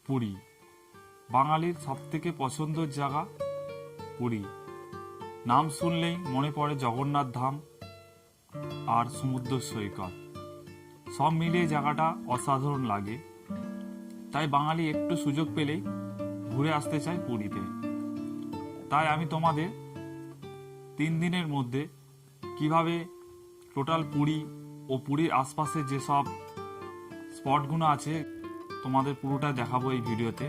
পুরী বাঙালির সবথেকে পছন্দের জায়গা পুরী। নাম শুনলেই মনে পড়ে জগন্নাথ ধাম আর সমুদ্র সৈকত, সব মিলিয়ে জায়গাটা অসাধারণ লাগে। তাই বাঙালি একটু সুযোগ পেলেই ঘুরে আসতে চায় পুরীতে। তাই আমি তোমাদের 3 দিনের মধ্যে কিভাবে টোটাল পুরী ও পুরীর আশপাশে যেসব স্পটগুলো আছে তোমাদের পুরোটা দেখাবো এই ভিডিওতে।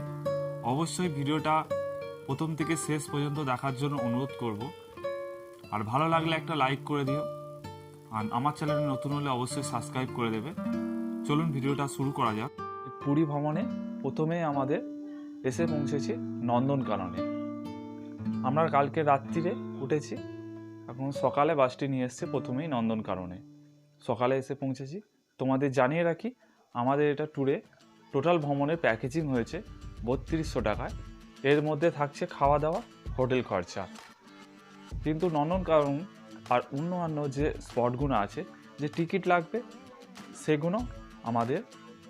অবশ্যই ভিডিওটা প্রথম থেকে শেষ পর্যন্ত দেখার জন্য অনুরোধ করব। আর ভালো লাগলে একটা লাইক করে দিও, আর আমার চ্যানেলে নতুন হলে অবশ্যই সাবস্ক্রাইব করে দেবে। চলুন ভিডিওটা শুরু করা যাক। পুরী ভ্রমণে প্রথমে আমাদের এসে পৌঁছেছি নন্দনকাননে। আমরা কালকে রাত্রিরে উঠেছি, এখন সকালে বাসটি নিয়ে এসছে প্রথমেই নন্দনকাননে। সকালে এসে পৌঁছেছি। তোমাদের জানিয়ে রাখি, আমাদের এটা ট্যুরে টোটাল ভ্রমণের প্যাকেজিং হয়েছে 3200 টাকায়। এর মধ্যে থাকছে খাওয়া দাওয়া, হোটেল খরচা। কিন্তু নন্দনকানন আর অন্যান্য যে স্পটগুলো আছে, যে টিকিট লাগবে সেগুলো আমাদের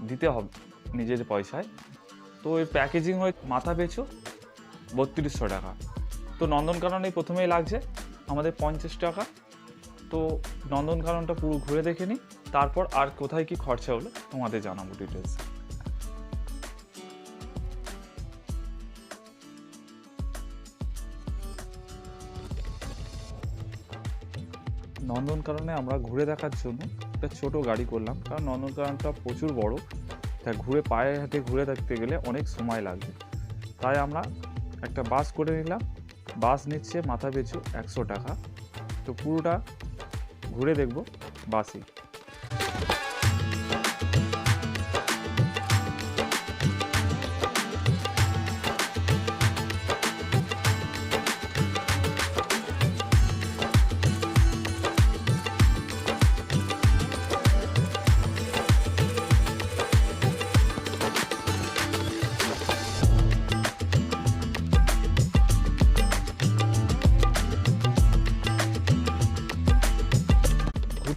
দিতে হবে নিজের পয়সায়। তো এর প্যাকেজিং হয়ে মাথা পিছু 3200 টাকা। তো নন্দনকাননেই প্রথমেই লাগছে আমাদের 50 টাকা। তো নন্দনকাননটা পুরো ঘুরে দেখে নিই, তারপর আর কোথায় কি খরচা হলো তোমাদের জানাবো ডিটেলস। নন্দনকাননে আমরা ঘুরে দেখার জন্য একটা ছোট গাড়ি করলাম, কারণ নন্দনকাননটা প্রচুর বড়, তাই ঘুরে পায়ে হাতে ঘুরে দেখতে গেলে অনেক সময় লাগবে। তাই আমরা একটা বাস করে নিলাম। বাস নিচ্ছে মাথা পিছু 100 টাকা। তো পুরোটা ঘুরে দেখব বাসে।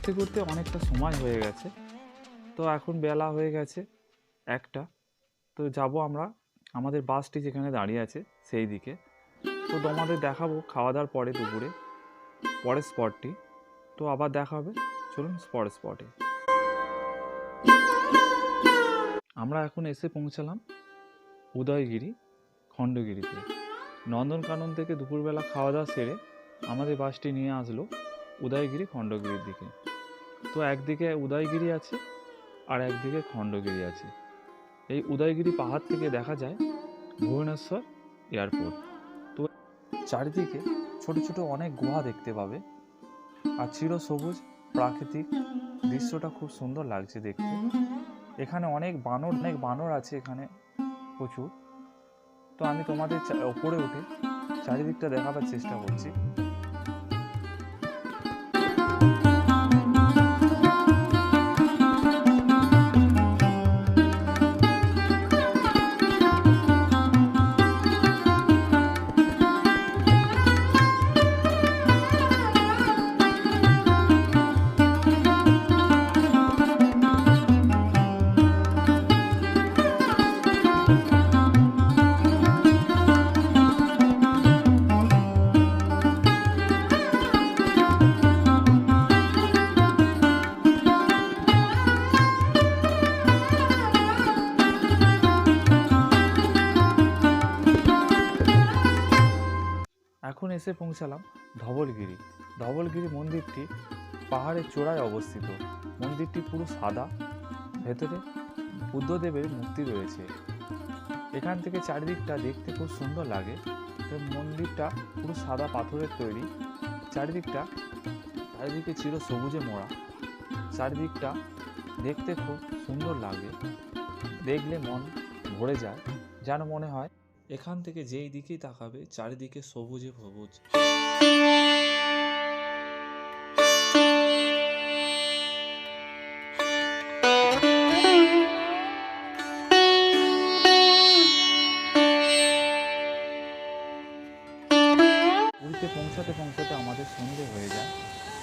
ঘুরতে ঘুরতে অনেকটা সময় হয়ে গেছে, তো এখন বেলা হয়ে গেছে 1টা। তো যাব আমরা আমাদের বাসটি যেখানে দাঁড়িয়ে আছে সেই দিকে। তো তোমাদের দেখাবো খাওয়া দাওয়ার পরে দুপুরে পরের স্পটটি। তো আবার দেখা হবে, চলুন স্পটে। আমরা এখন এসে পৌঁছালাম উদয়গিরি খণ্ডগিরিতে। নন্দনকানন থেকে দুপুরবেলা খাওয়া দাওয়া সেরে আমাদের বাসটি নিয়ে আসলো উদয়গিরি খণ্ডগিরির দিকে। তো একদিকে উদয়গিরি আছে আর একদিকে খণ্ডগিরি আছে। এই উদয়গিরি পাহাড় থেকে দেখা যায় ভুবনেশ্বর এয়ারপোর্ট। তো চারিদিকে ছোট ছোট অনেক গুহা দেখতে পাবে, আর চিরসবুজ প্রাকৃতিক দৃশ্যটা খুব সুন্দর লাগছে দেখতে। এখানে অনেক বানর আছে এখানে প্রচুর। তো আমি তোমাদের ওপরে উঠে চারিদিকটা দেখাবার চেষ্টা করছি। এখন এসে পৌঁছালাম ধবলগিরি। ধবলগিরি মন্দিরটি পাহাড়ের চূড়ায় অবস্থিত। মন্দিরটি পুরো সাদা, ভেতরে বুদ্ধদেবের মূর্তি রয়েছে। এখান থেকে চারিদিকটা দেখতে খুব সুন্দর লাগে। তো মন্দিরটা পুরো সাদা পাথরের তৈরি। চারিদিকে চির সবুজে মোড়া। চারিদিকটা দেখতে খুব সুন্দর লাগে, দেখলে মন ভরে যায়, যেন মনে হয় এখান থেকে যেই দিকেই তাকাবে চারিদিকে সবুজে সবুজ। পুরীতে পৌঁছাতে আমাদের সন্ধে হয়ে যায়।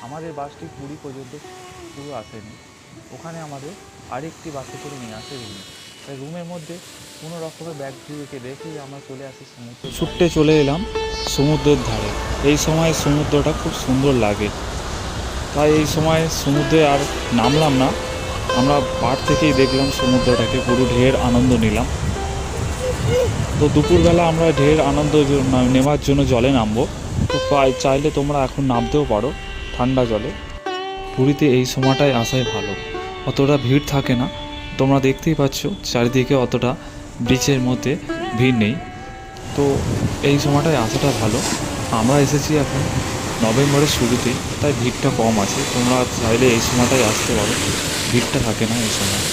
আমাদের বাসটি পুরী পর্যন্ত পুরো আসেনি, ওখানে আমাদের আরেকটি বাসে করে নিয়ে আসে রুমে। তো তাই রুমের মধ্যে কোনো রকমের ব্যাগ রেখে রেখেই আমরা চলে আসি সমুদ্র। ছুট্টে চলে এলাম সমুদ্রের ধারে। এই সময় সমুদ্রটা খুব সুন্দর লাগে, তাই এই সময় সমুদ্রে আর নামলাম না, আমরা পার থেকেই দেখলাম সমুদ্রটাকে, পুরো ঢের আনন্দ নিলাম। তো দুপুরবেলা আমরা ঢের আনন্দ নেওয়ার জন্য জলে নামবো। তো চাইলে তোমরা এখন নামতেও পারো ঠান্ডা জলে। পুরীতে এই সময়টায় আসাই ভালো, অতটা ভিড় থাকে না। তোমরা দেখতেই পাচ্ছ চারিদিকে অতটা বিচের মধ্যে ভিড় নেই, তো এই সময়টায় আসাটা ভালো। আমরা এসেছি এখন নভেম্বরের শুরুতেই, তাই ভিড়টা কম আছে। তোমরা চাইলে এই সময়টায় আসতে পারো, ভিড়টা থাকে না এই সময়।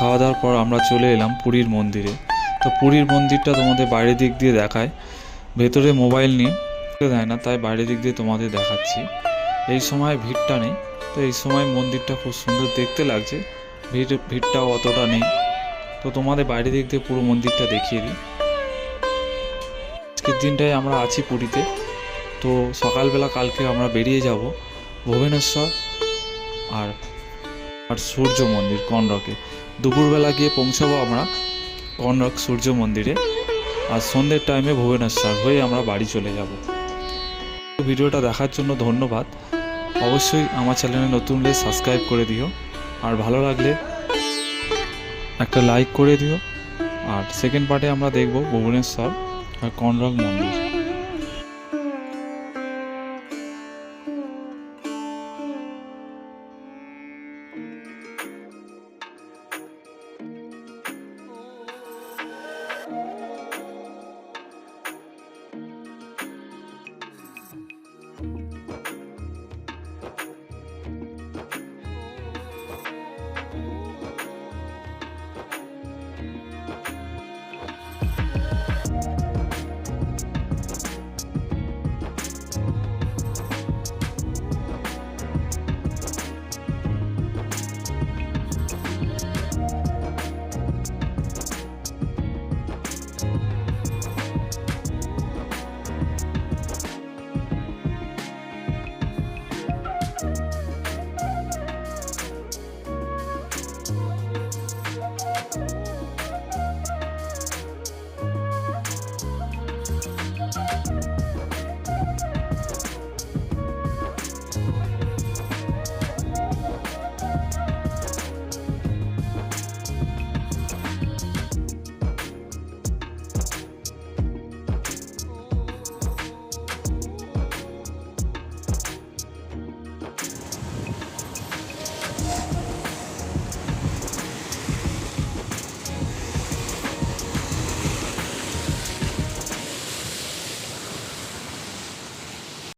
খাওয়া দাওয়ার পর আমরা চলে এলাম পুরীর মন্দিরে। তো পুরীর মন্দিরটা তোমাদের বাইরের দিক দিয়ে দেখায়, ভেতরে মোবাইল নিয়ে দেয় না, তাই বাইরের দিক দিয়ে তোমাদের দেখাচ্ছি। এই সময় ভিড়টা নেই, তো এই সময় মন্দিরটা খুব সুন্দর দেখতে লাগছে, ভিড়টাও অতটা নেই। তো তোমাদের বাইরের দিক দিয়ে পুরো মন্দিরটা দেখিয়ে দিই। আজকের দিনটায় আমরা আছি পুরীতে। তো সকালবেলা কালকে আমরা বেরিয়ে যাব ভুবনেশ্বর আর সূর্য মন্দির কনরকে। দুপুরবেলা গিয়ে পৌঁছাবো আমরা কনরক সূর্য মন্দিরে, আর সন্ধ্যের টাইমে ভুবনেশ্বর হয়ে আমরা বাড়ি চলে যাব। ভিডিওটা দেখার জন্য ধন্যবাদ। অবশ্যই আমার চ্যানেলে নতুন হলে সাবস্ক্রাইব করে দিও, আর ভালো লাগলে একটা লাইক করে দিও। আর সেকেন্ড পার্টে আমরা দেখব ভুবনেশ্বর আর কনরক মন্দির।